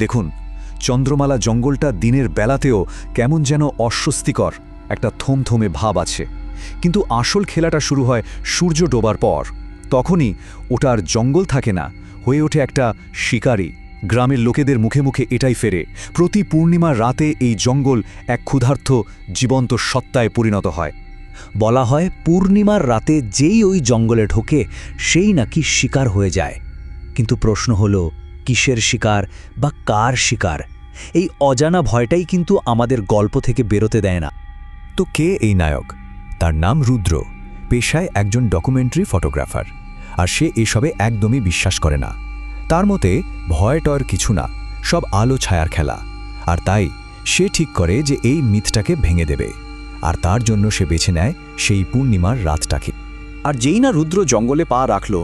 দেখুন, চন্দ্রমালা জঙ্গলটা দিনের বেলাতেও কেমন যেন অস্বস্তিকর একটা থমথমে ভাব আছে, কিন্তু আসল খেলাটা শুরু হয় সূর্য ডোবার পর। তখনই ওটা আর জঙ্গল থাকে না, হয়ে ওঠে একটা শিকারি। গ্রামের লোকেদের মুখে মুখে এটাই ফেরে, প্রতি পূর্ণিমার রাতে এই জঙ্গল এক ক্ষুধার্ত জীবন্ত সত্তায় পরিণত হয়। বলা হয় পূর্ণিমার রাতে যেই ওই জঙ্গলে ঢোকে সেই নাকি শিকার হয়ে যায়। কিন্তু প্রশ্ন হলো, কিসের শিকার বা কার শিকার? এই অজানা ভয়টাই কিন্তু আমাদের গল্প থেকে বেরোতে দেয় না। তো কে এই নায়ক? তার নাম রুদ্র, পেশায় একজন ডকুমেন্টারি ফটোগ্রাফার, আর সে এসবে একদমই বিশ্বাস করে না। তার মতে ভয় টয়ের কিছু না, সব আলো ছায়ার খেলা। আর তাই সে ঠিক করে যে এই মিথটাকে ভেঙে দেবে, আর তার জন্য সে বেছে নেয় সেই পূর্ণিমার রাতটাকে। আর যেই না রুদ্র জঙ্গলে পা রাখল,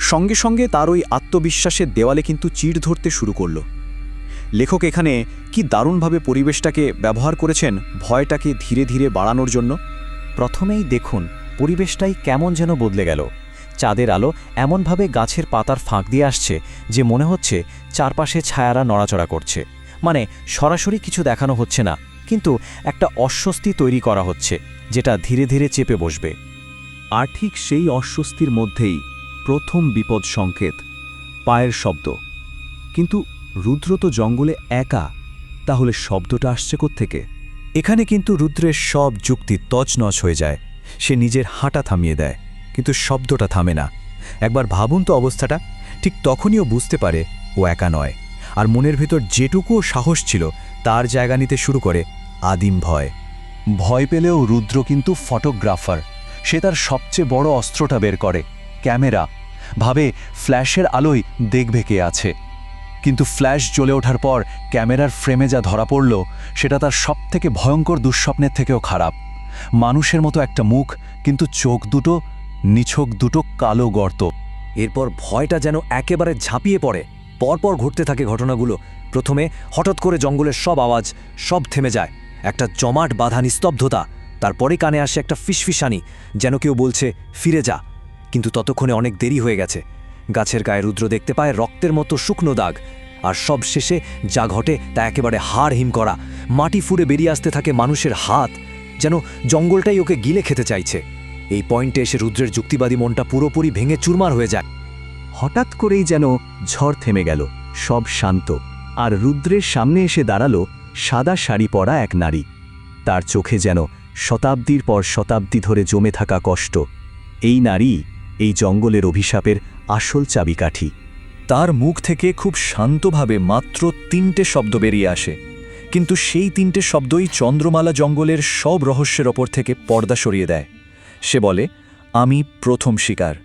সঙ্গে সঙ্গে তার ওই আত্মবিশ্বাসের দেওয়ালে কিন্তু চিড় ধরতে শুরু করল। লেখক এখানে কি দারুণভাবে পরিবেশটাকে ব্যবহার করেছেন ভয়টাকে ধীরে ধীরে বাড়ানোর জন্য। প্রথমেই দেখুন পরিবেশটাই কেমন যেন বদলে গেল। চাঁদের আলো এমনভাবে গাছের পাতার ফাঁক দিয়ে আসছে যে মনে হচ্ছে চারপাশে ছায়ারা নড়াচড়া করছে। মানে সরাসরি কিছু দেখানো হচ্ছে না, কিন্তু একটা অস্বস্তি তৈরি করা হচ্ছে, যেটা ধীরে ধীরে চেপে বসবে। আর ঠিক সেই অস্বস্তির মধ্যেই প্রথম বিপদ সংকেত, পায়ের শব্দ। কিন্তু রুদ্র তো জঙ্গলে একা, তাহলে শব্দটা আসছে কোত্থেকে? এখানে কিন্তু রুদ্রের সব যুক্তি তছনছ হয়ে যায়। সে নিজের হাঁটা থামিয়ে দেয়, কিন্তু শব্দটা থামে না। একবার ভাবুন তো অবস্থাটা। ঠিক তখনই ও বুঝতে পারে ও একা নয়, আর মনের ভেতর যেটুকুও সাহস ছিল তার জায়গা নিতে শুরু করে আদিম ভয়। ভয় পেলেও রুদ্র কিন্তু ফটোগ্রাফার। সে তার সবচেয়ে বড় অস্ত্রটা বের করে, ক্যামেরা। ভাবে ফ্ল্যাশের আলোয় দেখবে কে আছে। কিন্তু ফ্ল্যাশ জ্বলে ওঠার পর ক্যামেরার ফ্রেমে যা ধরা পড়ল, সেটা তার সবথেকে ভয়ঙ্কর দুঃস্বপ্নের থেকেও খারাপ। মানুষের মতো একটা মুখ, কিন্তু চোখ দুটো, নিছক দুটো কালো গর্ত। এরপর ভয়টা যেন একেবারে ঝাঁপিয়ে পড়ে। পরপর ঘটতে থাকে ঘটনাগুলো। প্রথমে হঠাৎ করে জঙ্গলের সব আওয়াজ সব থেমে যায়, একটা জমাট বাঁধা নিস্তব্ধতা। তারপরে কানে আসে একটা ফিসফিসানি, যেন কেউ বলছে ফিরে যা। কিন্তু ততক্ষণে অনেক দেরি হয়ে গেছে। গাছের গায়ে রুদ্র দেখতে পায় রক্তের মতো শুকনো দাগ। আর সব শেষে যা ঘটে তা একেবারে হাড় হিম করা। মাটি ফুঁড়ে বেরিয়ে আসতে থাকে মানুষের হাত, যেন জঙ্গলটাই ওকে গিলে খেতে চাইছে। এই পয়েন্টে এসে রুদ্রের যুক্তিবাদী মনটা পুরোপুরি ভেঙে চুরমার হয়ে যায়। হঠাৎ করেই যেন ঝড় থেমে গেল, সব শান্ত। আর রুদ্রের সামনে এসে দাঁড়ালো সাদা শাড়ি পরা এক নারী। তার চোখে যেন শতাব্দীর পর শতাব্দী ধরে জমে থাকা কষ্ট। এই নারী এই জঙ্গলের অভিশাপের আসল চাবিকাঠি। তার মুখ থেকে খুব শান্তভাবে মাত্র 3টে শব্দ বেরিয়ে আসে, কিন্তু সেই 3টে শব্দই চন্দ্রমালা জঙ্গলের সব রহস্যের ওপর থেকে পর্দা সরিয়ে দেয়। সে বলে, আমি প্রথম শিকার।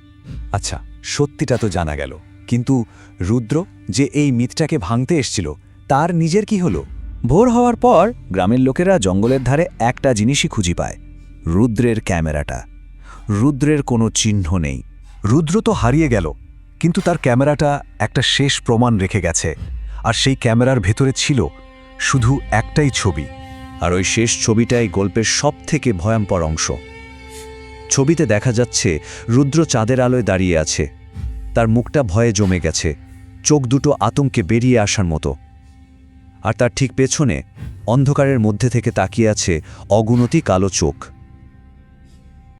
আচ্ছা, সত্যিটা তো জানা গেল, কিন্তু রুদ্র যে এই মিথটাকে ভাঙতে এসেছিল, তার নিজের কি হলো? ভোর হওয়ার পর গ্রামের লোকেরা জঙ্গলের ধারে একটা জিনিসই খুঁজে পায়, রুদ্রের ক্যামেরাটা। রুদ্রের কোনো চিহ্ন নেই। রুদ্র তো হারিয়ে গেল, কিন্তু তার ক্যামেরাটা একটা শেষ প্রমাণ রেখে গেছে। আর সেই ক্যামেরার ভেতরে ছিল শুধু একটাই ছবি, আর ওই শেষ ছবিটাই গল্পের সবথেকে ভয়ঙ্কর অংশ। ছবিতে দেখা যাচ্ছে রুদ্র চাঁদের আলোয় দাঁড়িয়ে আছে। তার মুখটা ভয়ে জমে গেছে, চোখ দুটো আতঙ্কে বেরিয়ে আসার মতো। আর তার ঠিক পেছনে অন্ধকারের মধ্যে থেকে তাকিয়ে আছে অগুনতি কালো চোখ।